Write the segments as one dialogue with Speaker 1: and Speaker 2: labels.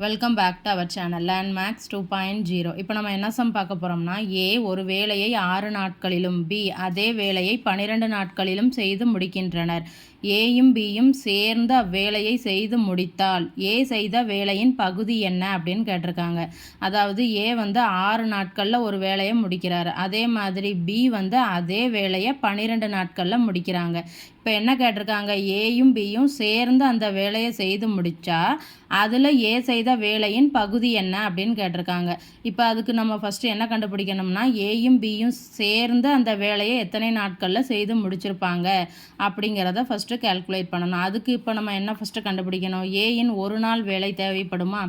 Speaker 1: Welcome back to our channel Landmax 2.0. இப்போ நம்ம என்ன சம் பார்க்க போகிறோம்னா, ஏ ஒரு வேலையை 6 நாட்களிலும் பி அதே வேலையை 12 நாட்களிலும் செய்து முடிக்கின்றனர். ஏயும் பியும் சேர்ந்து அவ்வேலையை செய்து முடித்தால் ஏ செய்த வேலையின் பகுதி என்ன அப்படின்னு கேட்டிருக்காங்க. அதாவது ஏ வந்து 6 நாட்களில் ஒரு வேலையை முடிக்கிறாரு, அதே மாதிரி பி வந்து அதே வேலையை 12 நாட்களில் முடிக்கிறாங்க. இப்போ என்ன கேட்டிருக்காங்க, ஏயும் பியும் சேர்ந்து அந்த வேலையை செய்து முடித்தா அதில் ஏ செய்த வேலையின் பகுதி என்ன அப்படின்னு கேட்டிருக்காங்க. இப்போ அதுக்கு நம்ம ஃபஸ்ட்டு என்ன கண்டுபிடிக்கணும்னா, ஏயும் பியும் சேர்ந்து அந்த வேலையை எத்தனை நாட்களில் செய்து முடிச்சிருப்பாங்க அப்படிங்கிறத ஃபஸ்ட்டு கேல்குலேட் பண்ணணும். அதுக்கு இப்போ நம்ம என்ன ஃபஸ்ட்டு கண்டுபிடிக்கணும், ஏயின் ஒரு நாள் வேலை தேவைப்படுமா.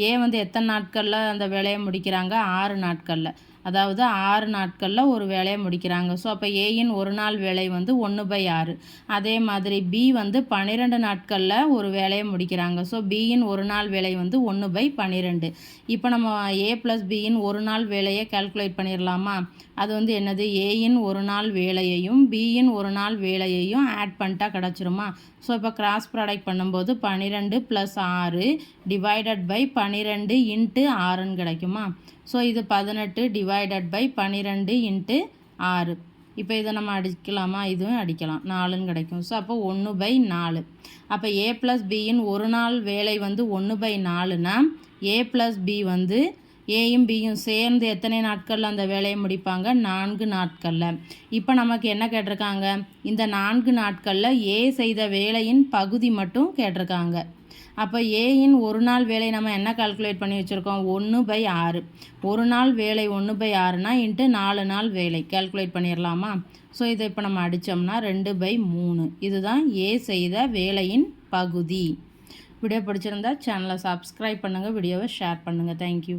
Speaker 1: ஏ வந்து எத்தனை நாட்களில் அந்த வேலையை முடிக்கிறாங்க, 6 நாட்களில். அதாவது 6 நாட்களில் ஒரு வேலையை முடிக்கிறாங்க. ஸோ அப்போ ஏயின் ஒரு நாள் வேலை வந்து 1/6. அதே மாதிரி பி வந்து 12 நாட்களில் ஒரு வேலையை முடிக்கிறாங்க. ஸோ பியின் ஒரு நாள் வேலை வந்து 1/12. இப்போ நம்ம ஏ ப்ளஸ் பியின் ஒரு நாள் வேலையை கால்குலேட் பண்ணிடலாமா. அது வந்து என்னது, ஏயின் ஒரு நாள் வேலையையும் பியின் ஒரு நாள் வேலையையும் ஆட் பண்ணிட்டா கிடச்சிருமா. ஸோ இப்போ கிராஸ் ப்ராடக்ட் பண்ணும்போது 12 + 6 டிவைடட் பை 12 × 6ன்னு கிடைக்குமா. ஸோ இது 18 டிவைடட் பை 12 × 6. இப்போ இதை நம்ம அடிக்கலாமா, இதுவும் அடிக்கலாம், 4ன்னு கிடைக்கும். ஸோ அப்போ 1/4. அப்போ ஏ ப்ளஸ் பியின் ஒரு நாள் வேலை வந்து 1/4னா ஏ ப்ளஸ் பி வந்து ஏயும் பியும் சேர்ந்து எத்தனை நாட்களில் அந்த வேலையை முடிப்பாங்க, 4 நாட்களில். இப்போ நமக்கு என்ன கேட்டிருக்காங்க, இந்த 4 நாட்களில் ஏ செய்த வேலையின் பகுதி மட்டும் கேட்டிருக்காங்க. அப்போ ஏயின் ஒரு நாள் வேலை நம்ம என்ன கால்குலேட் பண்ணி வச்சுருக்கோம், 1/6. ஒரு நாள் வேலை 1/6னா × 4 நாள் வேலை கால்குலேட் பண்ணிடலாமா. ஸோ இதை இப்போ நம்ம அடித்தோம்னா 2/3. இதுதான் ஏ செய்த வேலையின் பகுதி. வீடியோ பிடிச்சிருந்தா சேனலை சப்ஸ்கிரைப் பண்ணுங்கள், வீடியோவை ஷேர் பண்ணுங்கள். தேங்க்யூ.